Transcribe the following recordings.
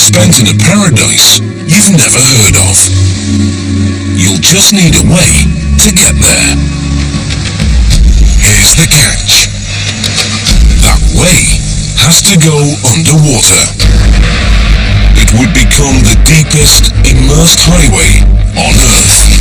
spent in a paradise you've never heard of. You'll just need a way to get there. Here's the catch. That way has to go underwater. It would become the deepest immersed highway on Earth.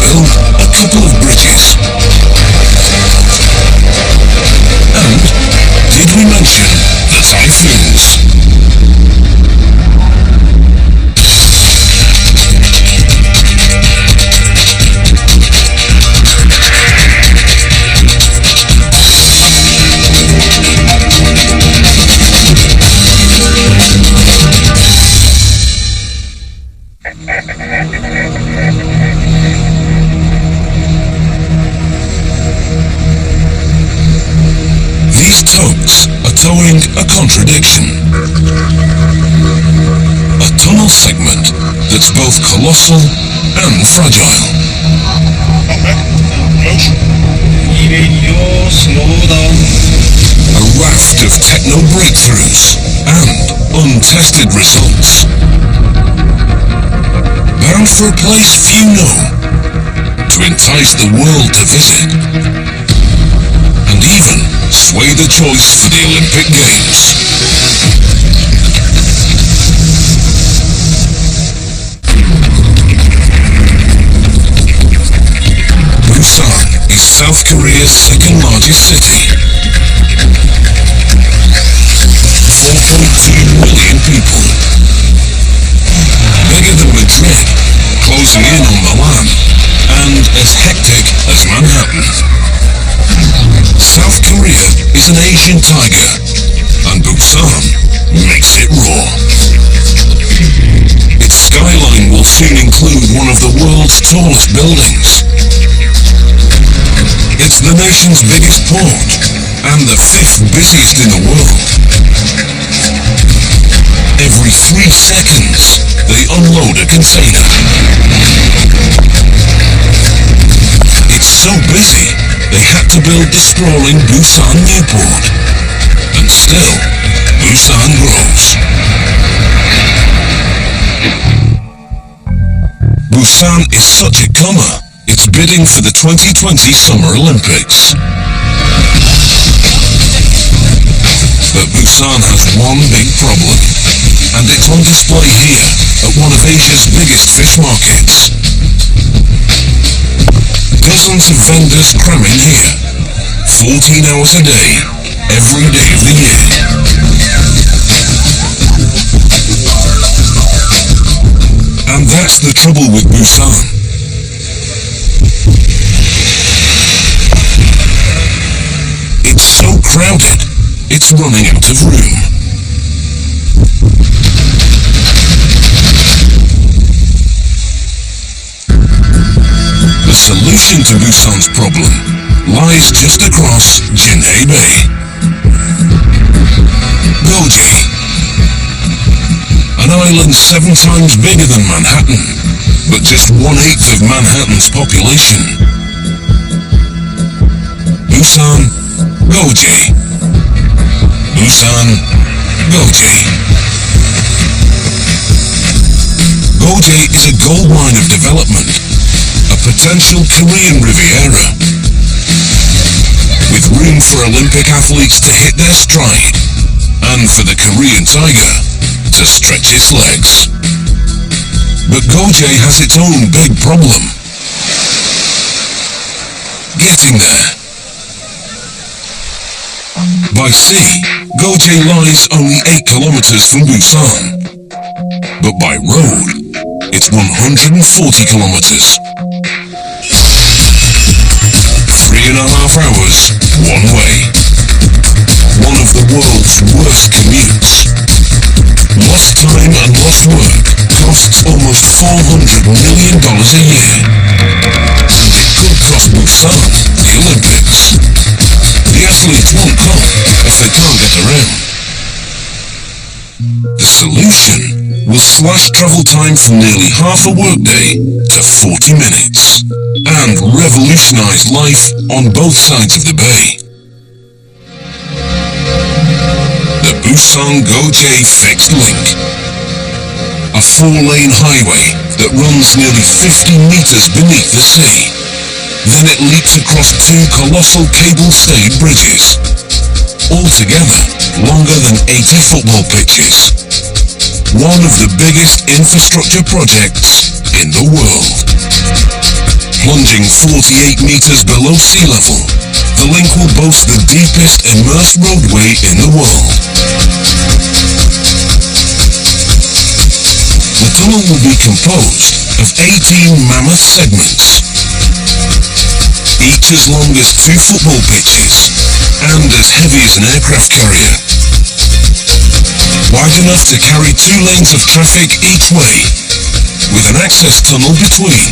A couple of bridges. And did we mention the typhoons? Towing a contradiction. A tunnel segment that's both colossal and fragile. A raft of techno breakthroughs and untested results. Bound for a place few know, to entice the world to visit. And even sway the choice for the Olympic Games. Busan is South Korea's second largest city. 4.2 million people. Bigger than Madrid, closing in on Milan, and as hectic as Manhattan. South Korea is an Asian tiger, and Busan makes it roar. Its skyline will soon include one of the world's tallest buildings. It's the nation's biggest port, and the 5th busiest in the world. Every 3 seconds, they unload a container. It's so busy, they had to build the sprawling Busan Newport. And still, Busan grows. Busan is such a comer, it's bidding for the 2020 Summer Olympics. But Busan has one big problem, and it's on display here at one of Asia's biggest fish markets. Dozens of vendors cramming here, 14 hours a day, every day of the year. And that's the trouble with Busan. It's so crowded, it's running out of room. The solution to Busan's problem lies just across Jinhae Bay. Goji, an island 7 times bigger than Manhattan, but just 1/8 of Manhattan's population. Busan, Goji. Busan, Goji. Goji is a gold mine of development, a potential Korean Riviera, with room for Olympic athletes to hit their stride, and for the Korean tiger to stretch its legs. But Goji has its own big problem. Getting there. By sea, Goji lies only 8 kilometers from Busan. But by road, it's 140 kilometers. 3.5 hours, one way. One of the world's worst commutes. Lost time and lost work costs almost $400 million a year. And it could cost Busan the Olympics. The athletes won't come if they can't get around. The solution will slash travel time from nearly half a workday to 40 minutes and revolutionize life on both sides of the bay. The Busan-Goje Fixed Link, a 4-lane highway that runs nearly 50 meters beneath the sea. Then it leaps across 2 colossal cable-stayed bridges, altogether longer than 80 football pitches. One of the biggest infrastructure projects in the world. Plunging 48 meters below sea level, the link will boast the deepest immersed roadway in the world. The tunnel will be composed of 18 mammoth segments, each as long as 2 football pitches and as heavy as an aircraft carrier. Wide enough to carry 2 lanes of traffic each way, with an access tunnel between.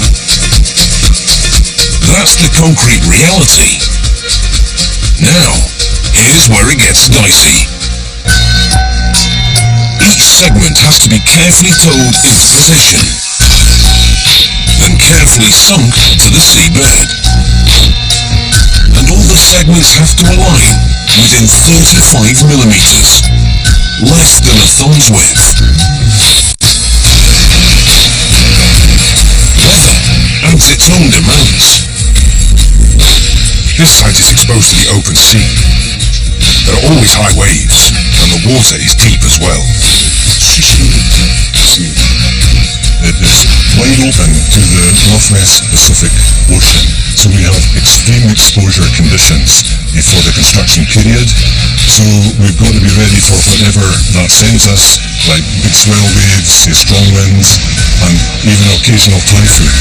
That's the concrete reality. Now, here's where it gets dicey. Each segment has to be carefully towed into position, then carefully sunk to the seabed. And all the segments have to align within 35 millimeters, less than a thumb's width. Weather adds its own demands. This site is exposed to the open sea. There are always high waves, and the water is deep as well. It is wide open to the Northwest Pacific Ocean, so we have extreme exposure conditions for the construction period. So we've got to be ready for whatever that sends us, like big swell waves, strong winds, and even occasional typhoon.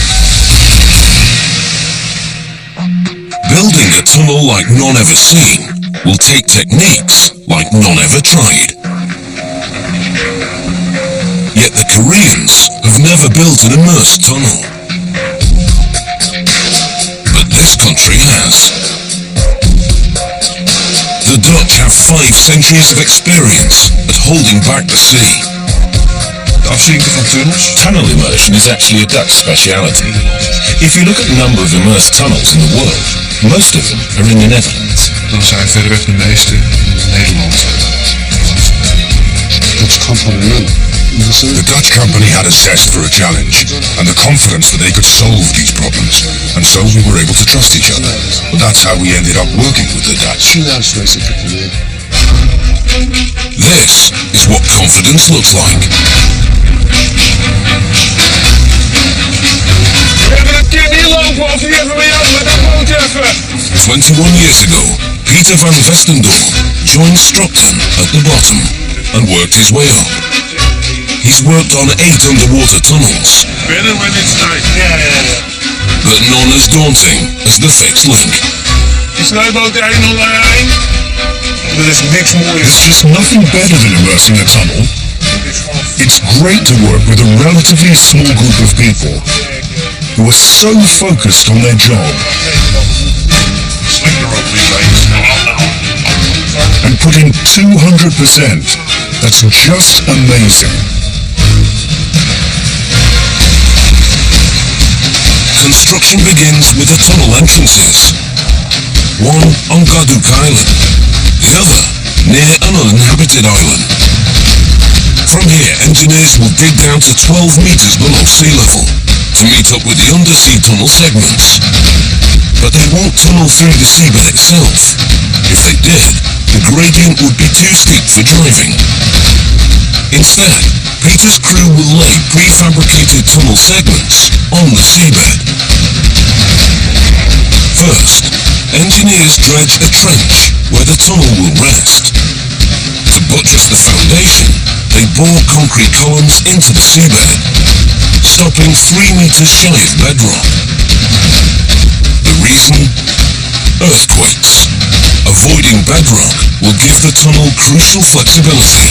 Building a tunnel like none ever seen will take techniques like none ever tried. Yet the Koreans have never built an immersed tunnel. But this country has. The Dutch have 5 centuries of experience at holding back the sea. Afzinken van tunnels? Tunnel immersion is actually a Dutch speciality. If you look at the number of immersed tunnels in the world, most of them are in the Netherlands. Dan zijn verreweg de meeste in Nederland. The Dutch company had a zest for a challenge, and the confidence that they could solve these problems, and so we were able to trust each other. But that's how we ended up working with the Dutch. This is what confidence looks like. 21 years ago, Peter van Vestendorp joined Structon at the bottom and worked his way up. He's worked on 8 underwater tunnels, Better when it's night. but none as daunting as the fixed link. Die snijboot er nog naar één. Er is niks mooier. There's just nothing better than immersing a tunnel. It's great to work with a relatively small group of people who are so focused on their job and put in 200%. That's just amazing. Construction begins with the tunnel entrances. One on Gaduk Island, the other near an uninhabited island. From here, engineers will dig down to 12 meters below sea level to meet up with the undersea tunnel segments. But they won't tunnel through the seabed itself. If they did, the gradient would be too steep for driving. Instead, Peter's crew will lay prefabricated tunnel segments on the seabed. First, engineers dredge a trench where the tunnel will rest. To buttress the foundation, they bore concrete columns into the seabed, stopping 3 meters shy of bedrock. The reason? Earthquakes. Avoiding bedrock will give the tunnel crucial flexibility.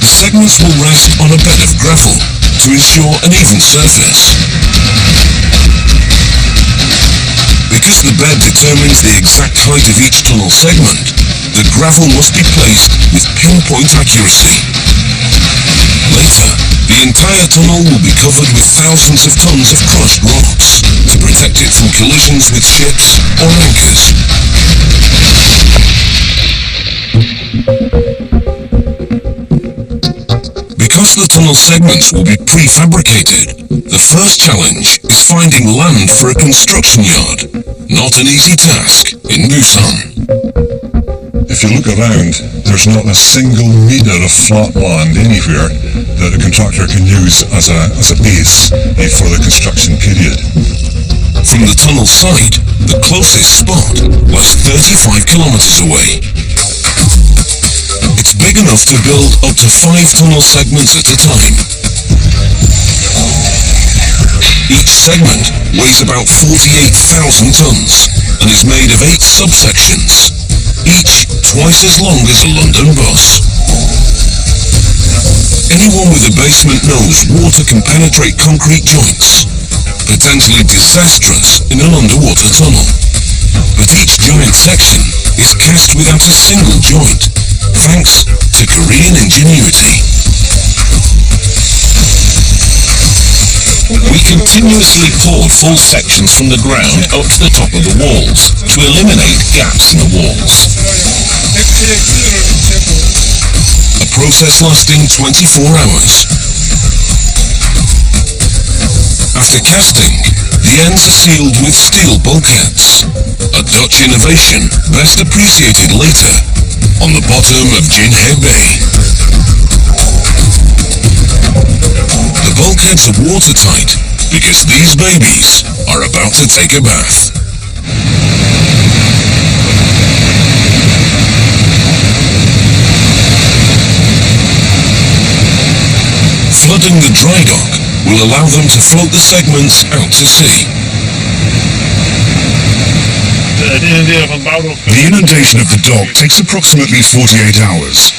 The segments will rest on a bed of gravel to ensure an even surface. Because the bed determines the exact height of each tunnel segment, the the gravel must be placed with pinpoint accuracy. Later, the entire tunnel will be covered with thousands of tons of crushed rocks to protect it from collisions with ships or anchors. Because the tunnel segments will be prefabricated, the first challenge is finding land for a construction yard. Not an easy task in Busan. If you look around, there's not a single metre of flat land anywhere that a contractor can use as a base for the construction period. From the tunnel site, the closest spot lies 35 kilometers away. It's big enough to build up to 5 tunnel segments at a time. Each segment weighs about 48,000 tons and is made of 8 subsections, each twice as long as a London bus. Anyone with a basement knows water can penetrate concrete joints, potentially disastrous in an underwater tunnel. But each giant section is cast without a single joint, thanks to Korean ingenuity. We continuously poured full sections from the ground up to the top of the walls to eliminate gaps in the walls. A process lasting 24 hours. After casting, the ends are sealed with steel bulkheads, a Dutch innovation best appreciated later on the bottom of Jinhae Bay. The bulkheads are watertight because these babies are about to take a bath. Flooding the dry dock will allow them to float the segments out to sea. The inundation of the dock takes approximately 48 hours.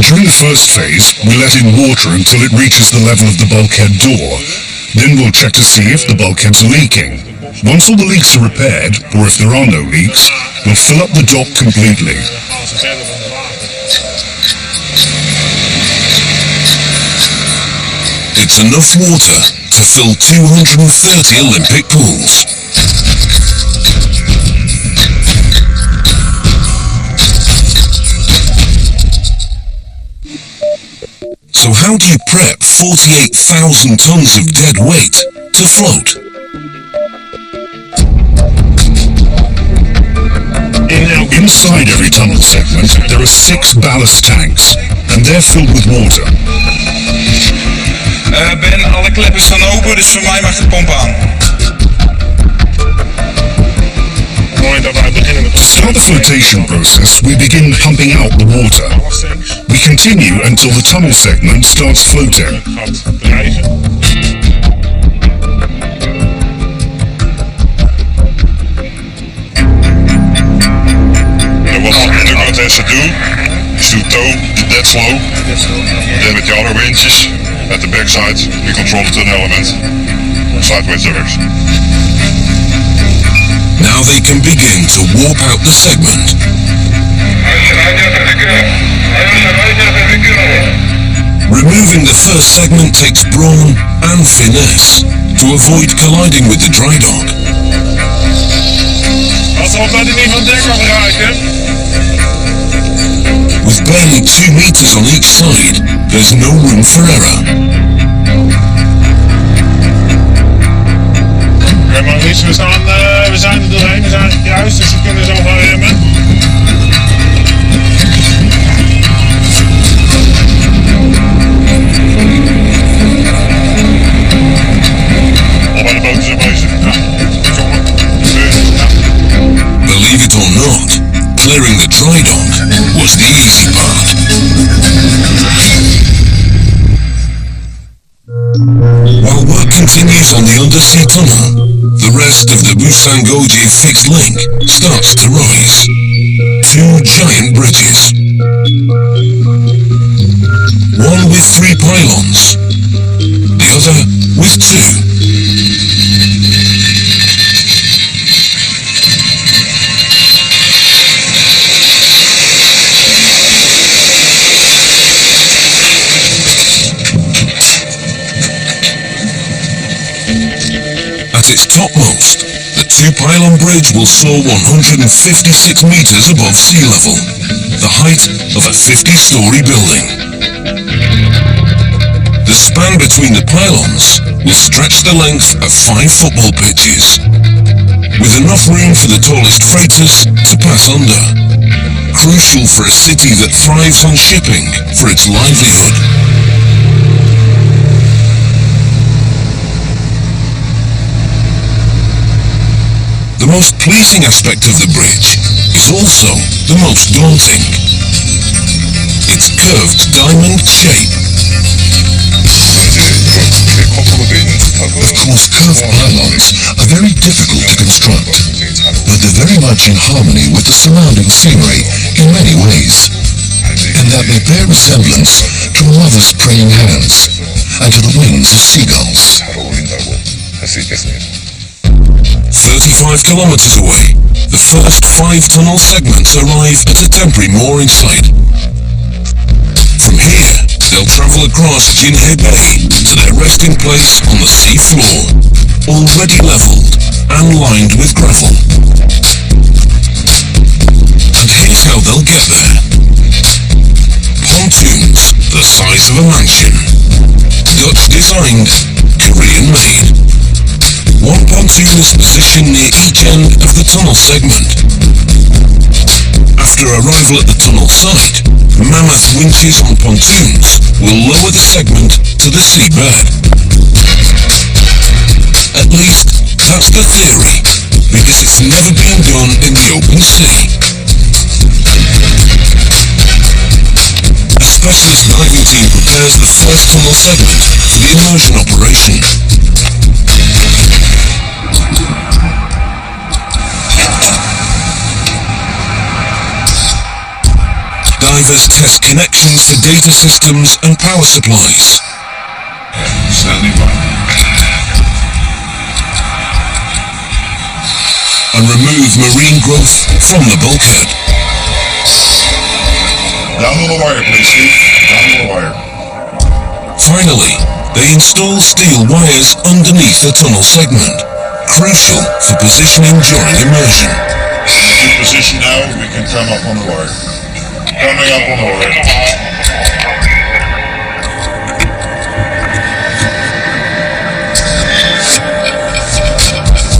During the first phase, we let in water until it reaches the level of the bulkhead door. Then we'll check to see if the bulkheads are leaking. Once all the leaks are repaired, or if there are no leaks, we'll fill up the dock completely. It's enough water to fill 230 Olympic pools. So how do you prep 48,000 tons of dead weight to float? Inside every tunnel segment, there are 6 ballast tanks, and they're filled with water. Ben, alle kleppen staan open, dus voor mij mag de pomp aan. To start the flotation process, we begin pumping out the water. We continue until the tunnel segment starts floating. What the underground has to do is to tow the dead flow. Then with the other winches at the backside, we control the tunnel element sideways direction. Now they can begin to warp out the segment. Removing the first segment takes brawn and finesse to avoid colliding with the dry dock. With barely 2 meters on each side, there's no room for error. Ja, maar Ries, we zijn er doorheen, we zijn juist, dus we kunnen zo gaan remmen. Al bij de boten zijn bezig. Believe it or not, clearing the dry dock was the easy part. While work continues on the undersea tunnel, the rest of the Busan-Goji fixed link starts to rise. 2 giant bridges. One with 3 pylons, the other with 2. its topmost, the two-pylon bridge will soar 156 meters above sea level, the height of a 50-story building. The span between the pylons will stretch the length of 5 football pitches, with enough room for the tallest freighters to pass under. Crucial for a city that thrives on shipping for its livelihood. The most pleasing aspect of the bridge is also the most daunting. Its curved diamond shape. Of course, curved pylons are very difficult to construct, but they're very much in harmony with the surrounding scenery in many ways, and that they bear resemblance to a mother's praying hands and to the wings of seagulls. 35 kilometers away, the first 5 tunnel segments arrive at a temporary mooring site. From here, they'll travel across Jinhe Bay to their resting place on the sea floor, already leveled and lined with gravel. And here's how they'll get there. Pontoons the size of a mansion. Dutch designed, Korean made. One pontoon is positioned near each end of the tunnel segment. After arrival at the tunnel site, mammoth winches on pontoons will lower the segment to the seabed. At least, that's the theory, because it's never been done in the open sea. A specialist diving team prepares the first tunnel segment for the immersion operation. Divers test connections to data systems and power supplies. Standing by. And remove marine growth from the bulkhead. Down on the wire, please, Steve. Down on the wire. Finally, they install steel wires underneath the tunnel segment, crucial for positioning during immersion. In position now, we can come up on the wire. Coming up on the wire.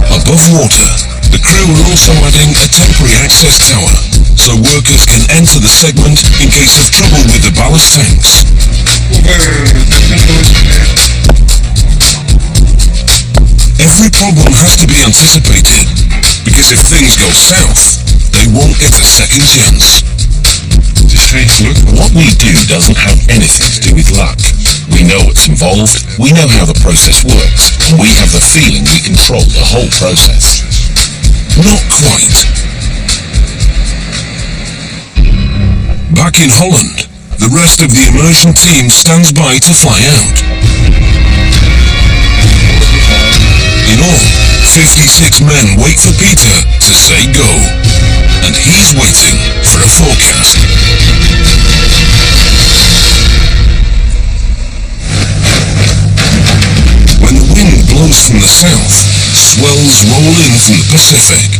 Above water, the crew are also adding a temporary access tower, so workers can enter the segment in case of trouble with the ballast tanks. Every problem has to be anticipated, because if things go south, they won't get a second chance. What we do doesn't have anything to do with luck. We know what's involved, we know how the process works, and we have the feeling we control the whole process. Not quite. Back in Holland, the rest of the immersion team stands by to fly out. In all, 56 men wait for Peter to say go, and he's waiting for a forecast. When the wind blows from the south, swells roll in from the Pacific.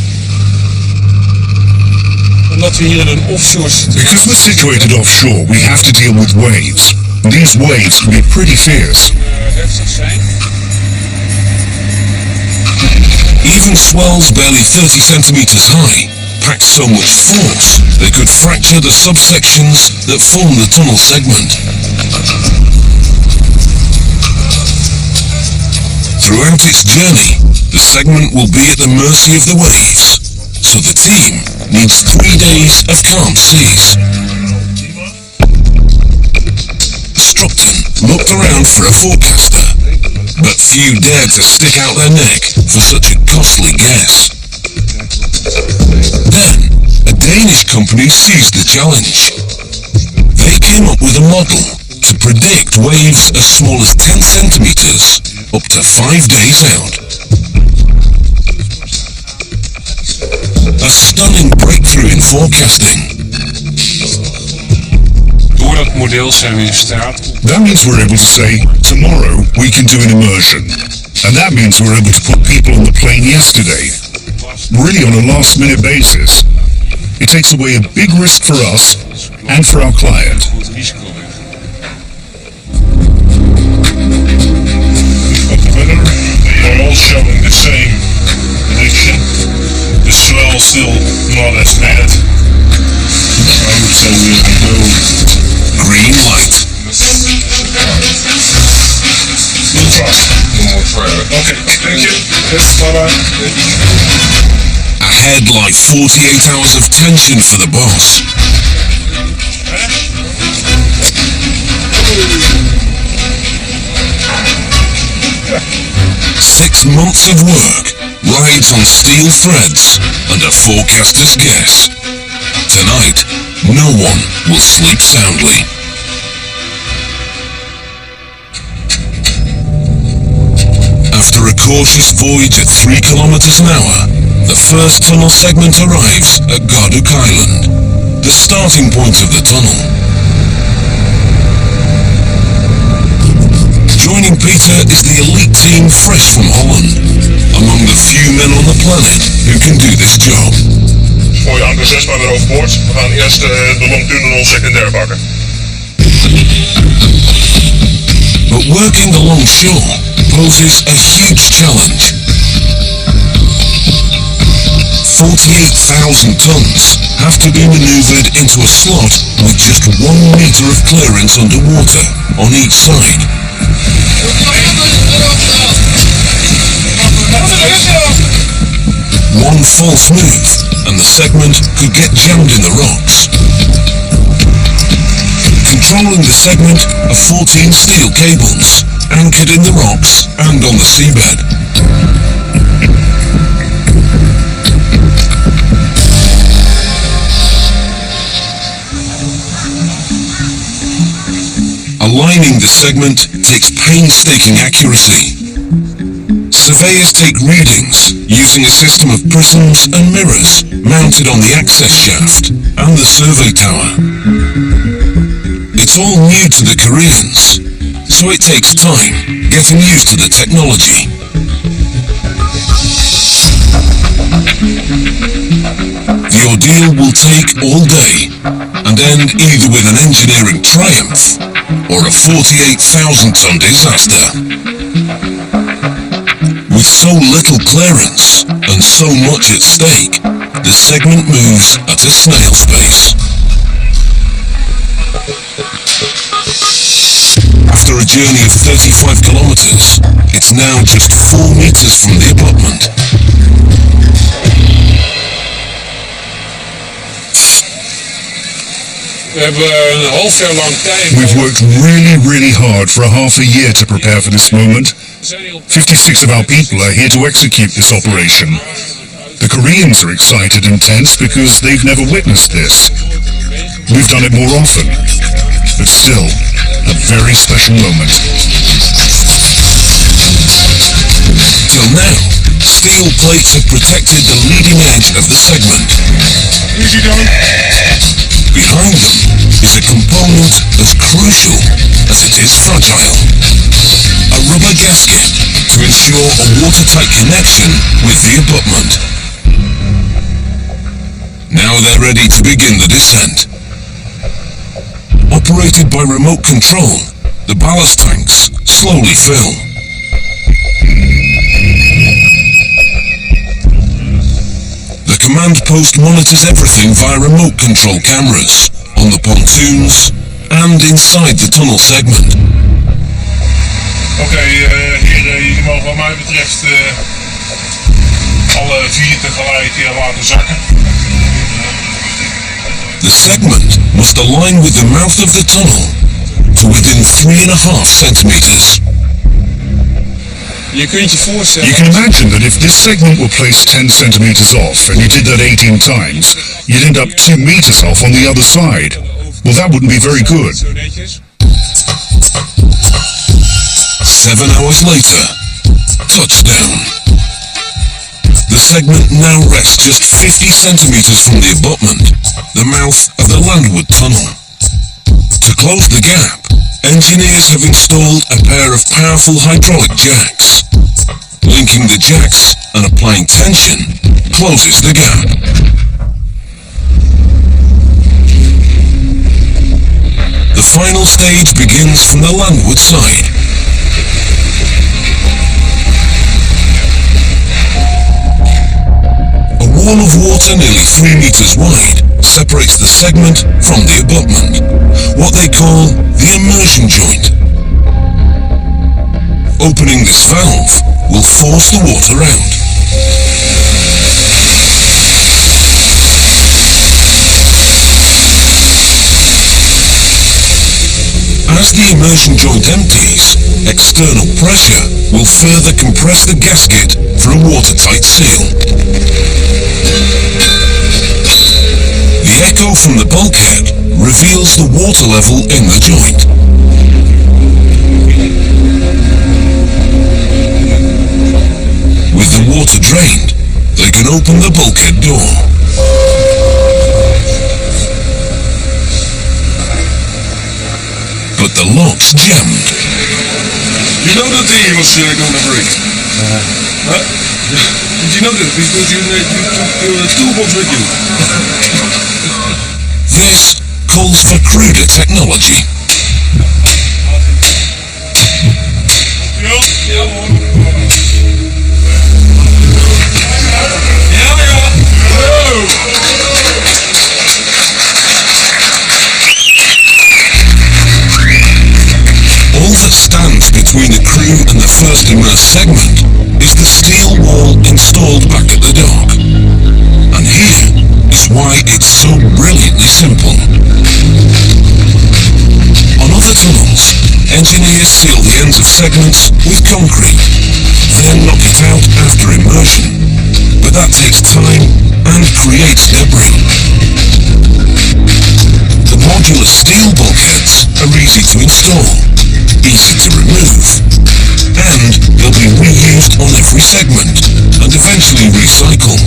Omdat we hier in een offshore situatie Because we're situated offshore, we have to deal with waves. These waves can be pretty fierce. heftig zijn. Even swells barely 30 centimeters high pack so much force they could fracture the subsections that form the tunnel segment. Throughout its journey, the segment will be at the mercy of the waves, so the team needs 3 days of calm seas. Structon looked around for a forecaster, but few dared to stick out their neck for such a costly guess. Then, a Danish company seized the challenge. They came up with a model to predict waves as small as 10 centimeters, up to 5 days out. A stunning breakthrough in forecasting. Door dat model zijn we in staat. That means we're able to say, tomorrow we can do an immersion. And that means we're able to put people on the plane yesterday, really on a last-minute basis. It takes away a big risk for us and for our client. They are all showing the same prediction. The swell still not as bad. I would say we have no Green light. we'll try. Okay, thank you. Yes, bye-bye. Ahead like 48 hours of tension for the boss. 6 months of work, rides on steel threads, and a forecaster's guess. Tonight, no one will sleep soundly. After a cautious voyage at 3 kilometers an hour, the first tunnel segment arrives at Garduk Island, the starting point of the tunnel. Joining Peter is the elite team fresh from Holland, among the few men on the planet who can do this job. Mooi anker 6 maar weer overboord. We gaan eerst de longtunnel secundair pakken. But working alongshore poses a huge challenge. 48,000 tons have to be maneuvered into a slot with just 1 meter of clearance underwater on each side. One false move and the segment could get jammed in the rocks. Controlling the segment are 14 steel cables, anchored in the rocks and on the seabed. Aligning the segment takes painstaking accuracy. Surveyors take readings using a system of prisms and mirrors mounted on the access shaft and the survey tower. It's all new to the Koreans, so it takes time getting used to the technology. The ordeal will take all day and end either with an engineering triumph or a 48,000-ton disaster. With so little clearance and so much at stake, the segment moves at a snail's pace. After a journey of 35 kilometers, it's now just 4 meters from the abutment. We've worked really hard for a half a year to prepare for this moment. 56 of our people are here to execute this operation. The Koreans are excited and tense because they've never witnessed this. We've done it more often, but still, a very special moment. Till now, steel plates have protected the leading edge of the segment. Easy going. Behind them is a component as crucial as it is fragile. A rubber gasket to ensure a watertight connection with the abutment. Now they're ready to begin the descent. Operated by remote control, the ballast tanks slowly fill. The command post monitors everything via remote control cameras on the pontoons and inside the tunnel segment. Oké, jullie mogen wat mij betreft alle 4 tegelijk laten zakken. The segment must align with the mouth of the tunnel to within 3.5 centimeters. Je kunt je voorstellen. You can imagine that if this segment were placed 10 centimeters off and you did that 18 times, you'd end up 2 meters off on the other side. Well, that wouldn't be very good. 7 hours later, touchdown. The segment now rests just 50 centimeters from the abutment, the mouth of the landward tunnel. To close the gap, engineers have installed a pair of powerful hydraulic jacks. Linking the jacks and applying tension closes the gap. The final stage begins from the landward side. A wall of water nearly 3 meters wide separates the segment from the abutment, what they call the immersion joint. Opening this valve will force the water out. As the immersion joint empties, external pressure will further compress the gasket for a watertight seal. The echo from the bulkhead reveals the water level in the joint. With the water drained, they can open the bulkhead door. But the lock's jammed. You know that the was gonna break? Huh? Did you know that? Because you took your toolbox with you. This calls for cruder technology. All that stands between the crew and the first immersed segment is the steel wall installed back at the dock. And here is why it's so brilliantly simple. On other tunnels, engineers seal the ends of segments with concrete, then knock it out after immersion. But that takes time and creates debris. The modular steel bulkheads are easy to install, easy to remove, and they'll be reused on every segment and eventually recycled.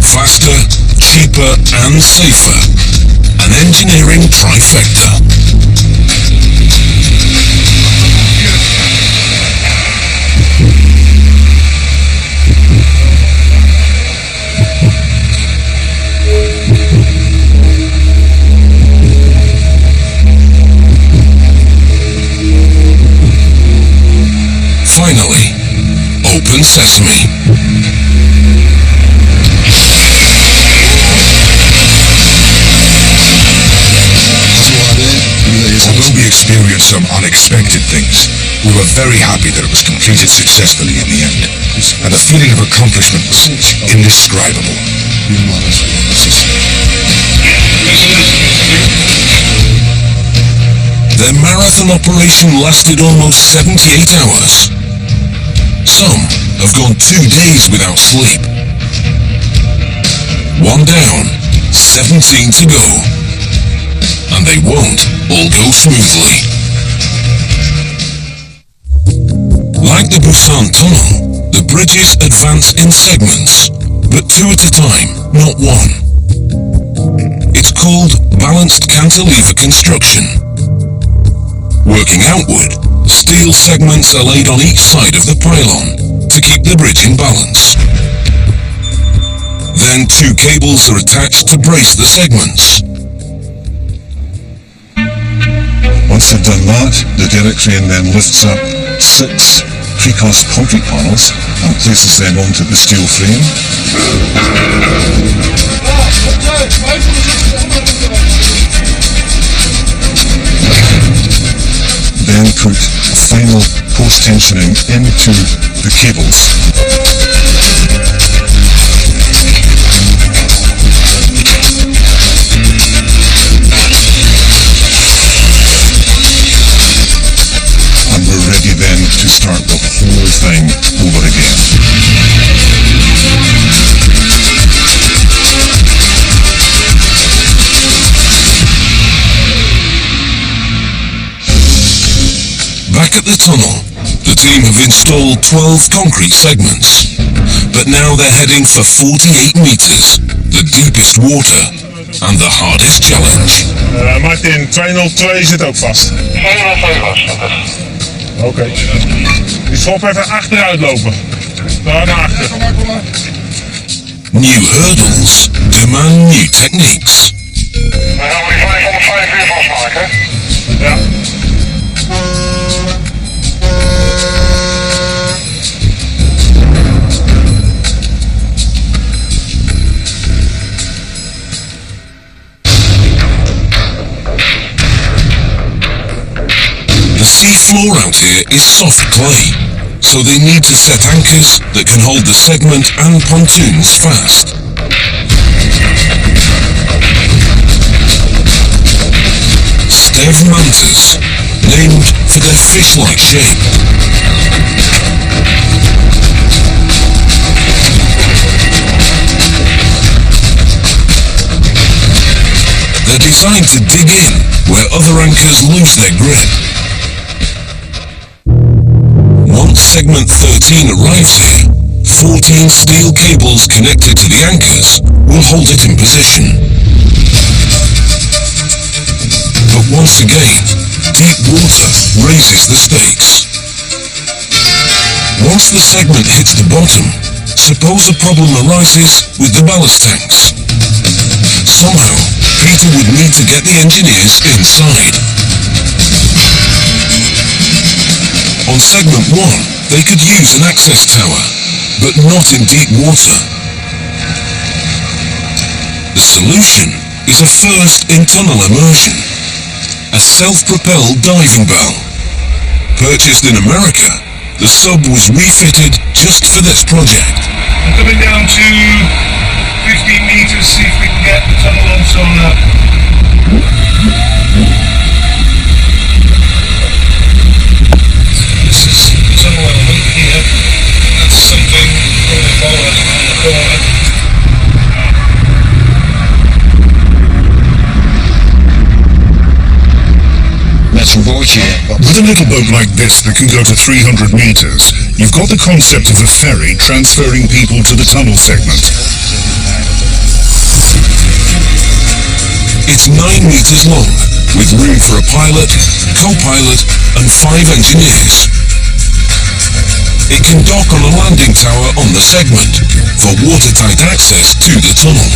Faster, cheaper and safer. An engineering trifecta. Finally, open sesame. Although we experienced some unexpected things, we were very happy that it was completed successfully in the end, and the feeling of accomplishment was indescribable. Their marathon operation lasted almost 78 hours. Some have gone 2 days without sleep. 1 down, 17 to go. And they won't all go smoothly. Like the Busan Tunnel, the bridges advance in segments, but 2 at a time, not 1. It's called balanced cantilever construction. Working outward, steel segments are laid on each side of the pylon to keep the bridge in balance. Then 2 cables are attached to brace the segments. Once they've done that, the derrick crane then lifts up 6 precast concrete panels and places them onto the steel frame. Then put final post-tensioning into the cables. And we're ready then to start the whole thing over again. Back at the tunnel, the team have installed 12 concrete segments, but now they're heading for 48 meters, the deepest water and the hardest challenge. Maakt in. 202 zit ook vast. 202 vast, Oké. Die schop even achteruit lopen. Daar naar achter. New hurdles demand new techniques. We gaan die 505 weer vastmaken. Ja. The sea floor out here is soft clay, so they need to set anchors that can hold the segment and pontoons fast. Stev mantas, named for their fish-like shape. They're designed to dig in where other anchors lose their grip. Once segment 13 arrives here, 14 steel cables connected to the anchors will hold it in position. But once again, deep water raises the stakes. Once the segment hits the bottom, suppose a problem arises with the ballast tanks. Somehow, Peter would need to get the engineers inside. On segment 1, they could use an access tower, but not in deep water. The solution is a first in tunnel immersion, a self-propelled diving bell. Purchased in America, the sub was refitted just for this project. I'm coming down to 15 meters, see if we can get the tunnel on sonar. This is the tunnel element here. That's something probably forward around the corner. With a little boat like this that can go to 300 meters, you've got the concept of a ferry transferring people to the tunnel segment. It's 9 meters long, with room for a pilot, co-pilot, and 5 engineers. It can dock on a landing tower on the segment for watertight access to the tunnel.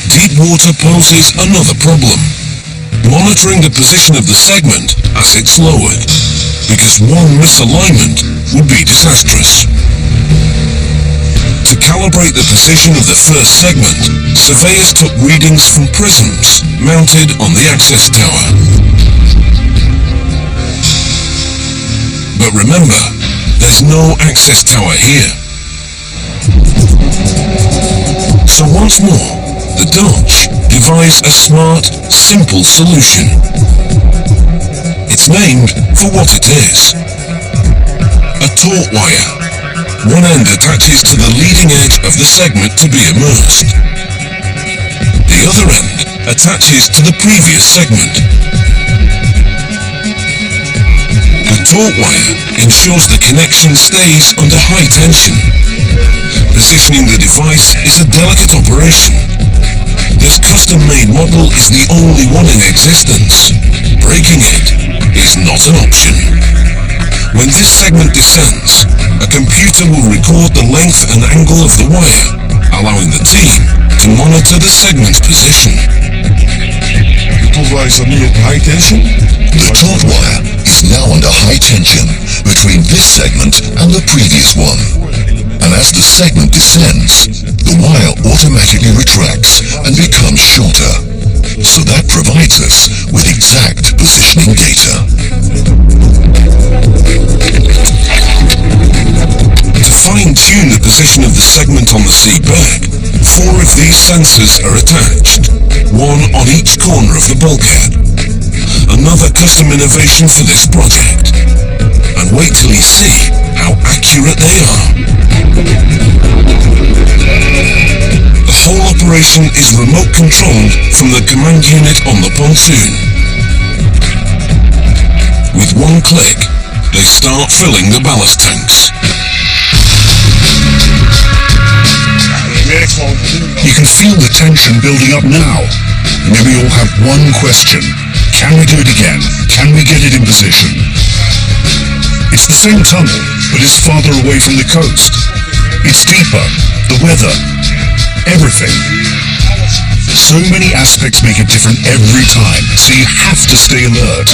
Deep water poses another problem, monitoring the position of the segment as it's lowered, because one misalignment would be disastrous. To calibrate the position of the first segment, surveyors took readings from prisms mounted on the access tower. But remember, there's no access tower here. So once more, the Dutch devised a smart, simple solution. It's named for what it is. A taut wire. One end attaches to the leading edge of the segment to be immersed. The other end attaches to the previous segment. The taut wire ensures the connection stays under high tension. Positioning the device is a delicate operation. This custom-made model is the only one in existence. Breaking it is not an option. When this segment descends, a computer will record the length and angle of the wire, allowing the team to monitor the segment's position. De tautwire is nu op high tension? The taut wire is now under high tension between this segment and the previous one. And as the segment descends, the wire automatically retracts and becomes shorter. So that provides us with exact positioning data. To fine-tune the position of the segment on the seabed, 4 of these sensors are attached, one on each corner of the bulkhead. Another custom innovation for this project. And wait till you see how accurate they are. The whole operation is remote controlled from the command unit on the pontoon. With one click, they start filling the ballast tanks. werkt gewoon. You can feel the tension building up now. And then we all have one question. Can we do it again? Can we get it in position? It's the same tunnel, but it's farther away from the coast. It's deeper. The weather. Everything. So many aspects make it different every time, so you have to stay alert.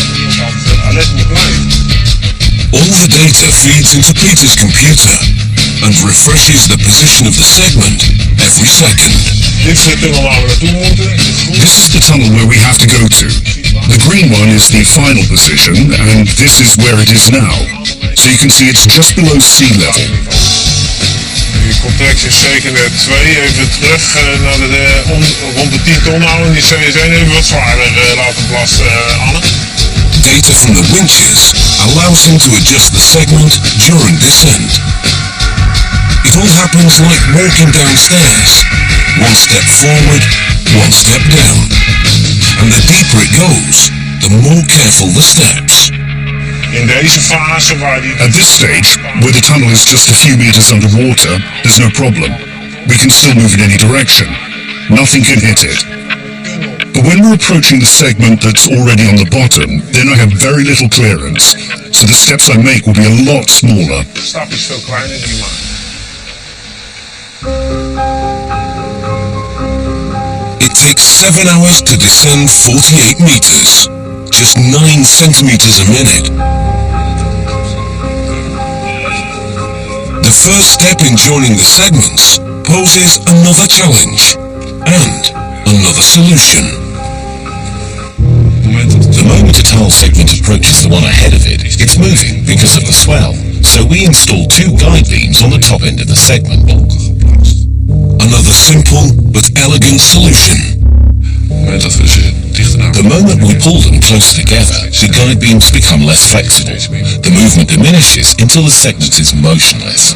All the data feeds into Peter's computer and refreshes the position of the segment every second. Dit is de tunnel waar we naartoe moeten. This is the tunnel where we have to go to. The green one is the final position, and this is where it is now. So you can see it's just below sea level. Die complex is zeker net 2. Even terug naar rond de 10 ton houden. Die zijn even wat zwaarder laten blassen, Anne. Data from the winches allows him to adjust the segment during descent. It all happens like walking downstairs. One step forward, one step down. And the deeper it goes, the more careful the steps. In deze fase waar die... At this stage, where the tunnel is just a few meters underwater, there's no problem. We can still move in any direction. Nothing can hit it. But when we're approaching the segment that's already on the bottom, then I have very little clearance, so the steps I make will be a lot smaller. De stap is veel kleiner die maakt. It takes 7 hours to descend 48 meters, just 9 centimeters a minute. The first step in joining the segments poses another challenge and another solution. The moment a tunnel segment approaches the one ahead of it, it's moving because of the swell. So we install 2 guide beams on the top end of the segment bulk. Another simple but elegant solution. The moment we pull them closer together, the guide beams become less flexible. The movement diminishes until the segment is motionless.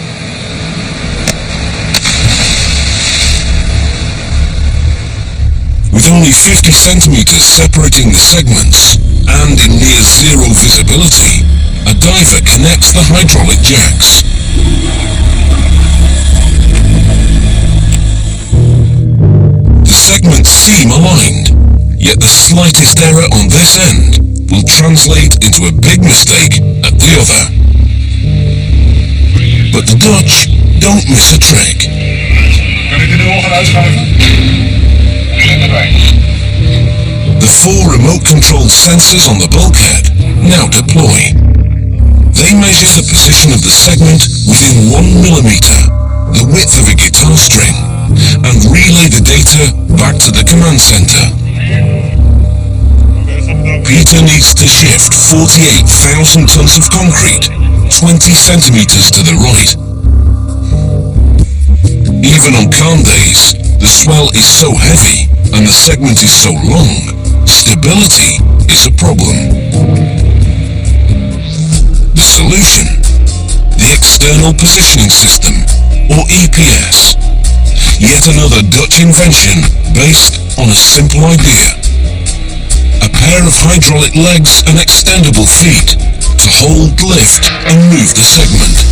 With only 50 centimeters separating the segments and in near zero visibility, a diver connects the hydraulic jacks. The segments seem aligned, yet the slightest error on this end will translate into a big mistake at the other. But the Dutch don't miss a trick. Kan ik de deur gaan uitschuiven? The 4 remote-controlled sensors on the bulkhead now deploy. They measure the position of the segment within 1 millimeter, the width of a guitar string, and relay the data back to the command center. Peter needs to shift 48,000 tons of concrete, 20 centimeters to the right. Even on calm days, the swell is so heavy and the segment is so long, stability is a problem. The solution? The External Positioning System, or EPS. Yet another Dutch invention based on a simple idea. A pair of hydraulic legs and extendable feet to hold, lift and move the segment.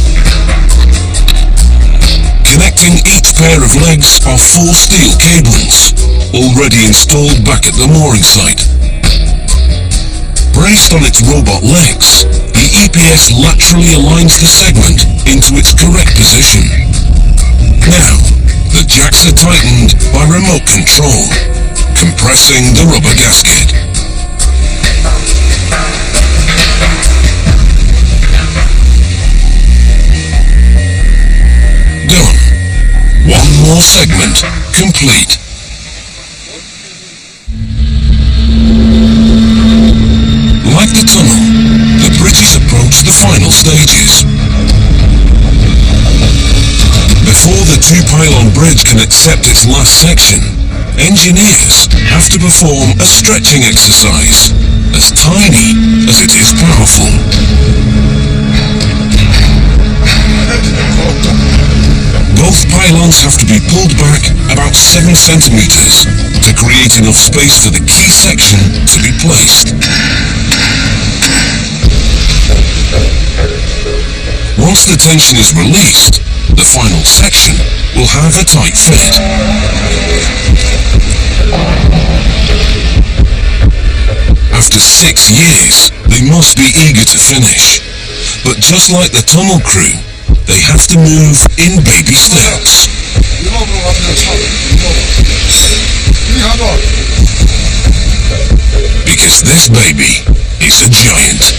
Connecting each pair of legs are 4 steel cables, already installed back at the mooring site. Braced on its robot legs, the EPS laterally aligns the segment into its correct position. Now, the jacks are tightened by remote control, compressing the rubber gasket. Done. One more segment, complete. Like the tunnel, the bridges approach the final stages. Before the 2-pylon bridge can accept its last section, engineers have to perform a stretching exercise, as tiny as it is powerful. Both pylons have to be pulled back about 7 centimeters to create enough space for the key section to be placed. Once the tension is released, the final section will have a tight fit. After 6 years, they must be eager to finish. But just like the tunnel crew, they have to move in baby steps. Because this baby is a giant.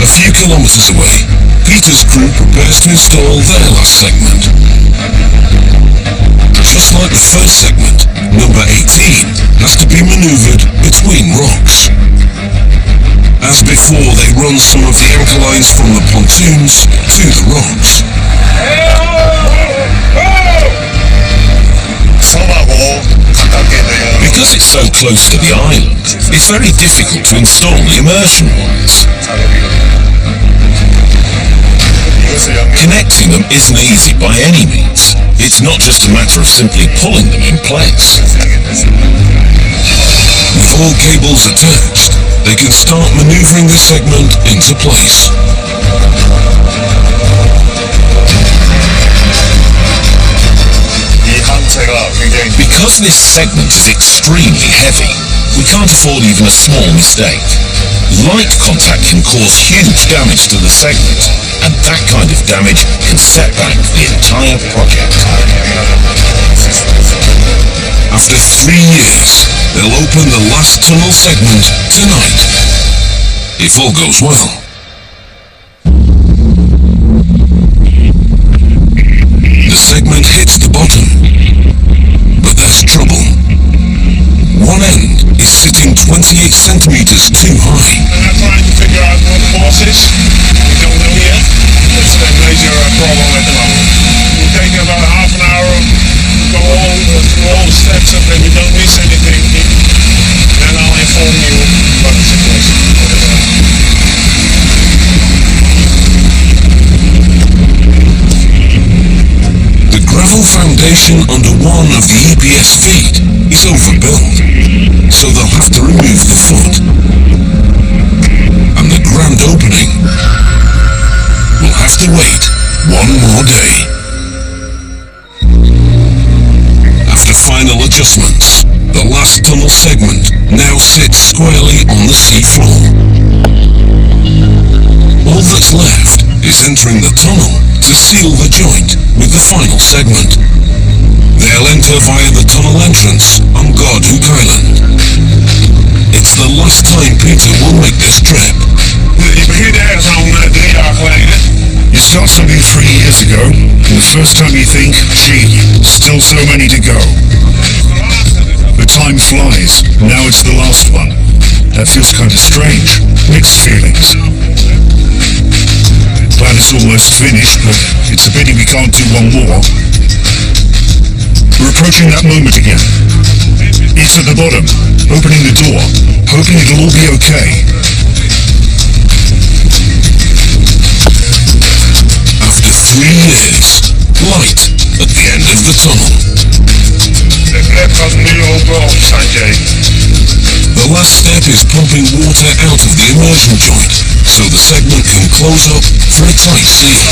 A few kilometers away, Peter's crew prepares to install their last segment. Just like the first segment, number 18 has to be maneuvered between rocks. As before, they run some of the anchor lines from the pontoons to the rocks. Because it's so close to the island, it's very difficult to install the immersion wires. Connecting them isn't easy by any means. It's not just a matter of simply pulling them in place. With all cables attached, they can start maneuvering the segment into place. Because this segment is extremely heavy, we can't afford even a small mistake. Light contact can cause huge damage to the segment, and that kind of damage can set back the entire project. After 3 years, they'll open the last tunnel segment tonight, if all goes well. The segment hits the bottom, but there's trouble. One end is sitting 28 centimeters too high. I'm trying to figure out what the boss is. We don't know yet. It's a major problem at the moment. We'll take about half an hour, go through all the steps, and if we don't miss anything, then I'll inform you about the situation. The gravel foundation under one of the EPS feet is overbuilt, so they'll have to remove the foot. And the grand opening will have to wait one more day. After final adjustments, the last tunnel segment now sits squarely on the sea floor. All that's left is entering the tunnel to seal the joint with the final segment. They'll enter via the tunnel entrance on Godhook Island. It's the last time Peter will make this trip. Je begint ergens aan 3 jaar geleden. You start something 3 years ago, and the first time you think, gee, still so many to go. The time flies, and now it's the last one. That feels kind of strange. Mixed feelings. The plan is almost finished, but it's a pity we can't do one more. We're approaching that moment again. It's at the bottom, opening the door, hoping it'll all be okay. After 3 years, light at the end of the tunnel. De klep gaat nu open op Sanjay. The last step is pumping water out of the immersion joint, so the segment can close up for a tight seal.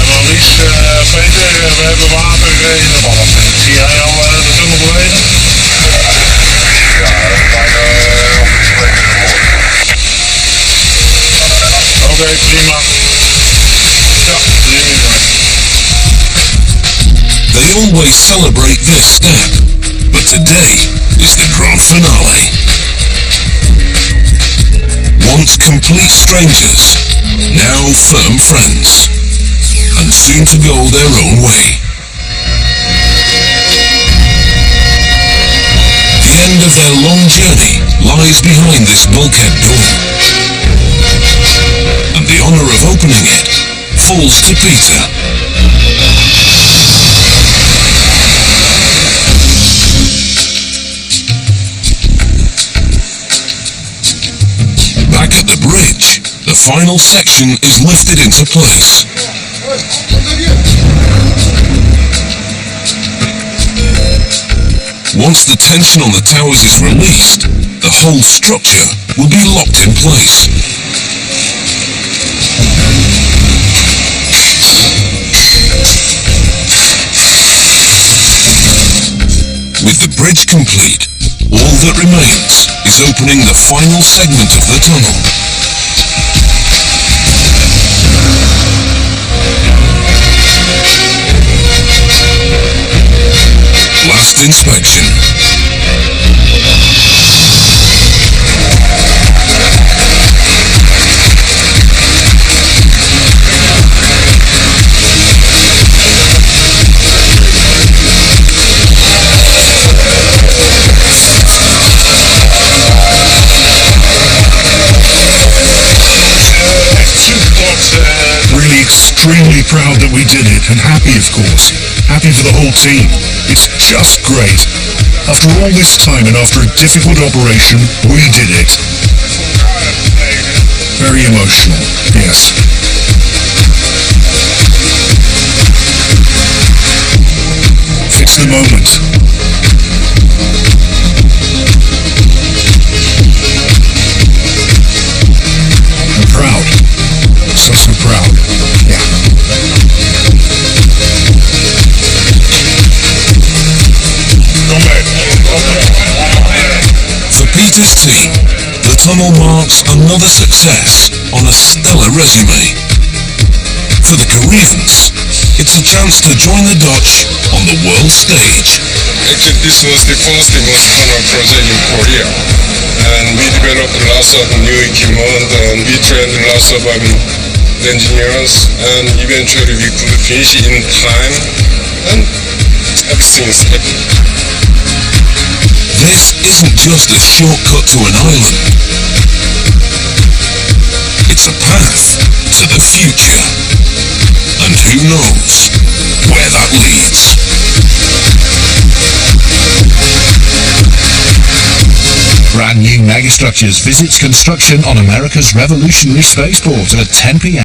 Maurice, Peter, we hebben water in de ballen. Zie jij al de tunnel bewegen? Oké, prima. Ja, 3 minuten. They always celebrate this step, but today is the grand finale. Once complete strangers, now firm friends, and soon to go their own way. The end of their long journey lies behind this bulkhead door, and the honor of opening it falls to Peter. Back at the bridge, the final section is lifted into place. Once the tension on the towers is released, the whole structure will be locked in place. With the bridge complete, all that remains is opening the final segment of the tunnel. Last inspection. Really extremely proud that we did it, and happy, of course. Happy for the whole team. It's just great. After all this time and after a difficult operation, we did it. Very emotional, yes. It's the moment. I'm proud. So proud. Yeah. For Peter's team, the tunnel marks another success on a stellar resume. For the Koreans, it's a chance to join the Dutch on the world stage. Actually, this was the first most tunnel project in Korea. And we developed lots of new equipment and we trained lots of engineers, and eventually we could finish in time, and everything is happy. This isn't just a shortcut to an island. It's a path to the future. And who knows where that leads. Brand new Megastructures visits construction on America's revolutionary spaceport at 10 p.m.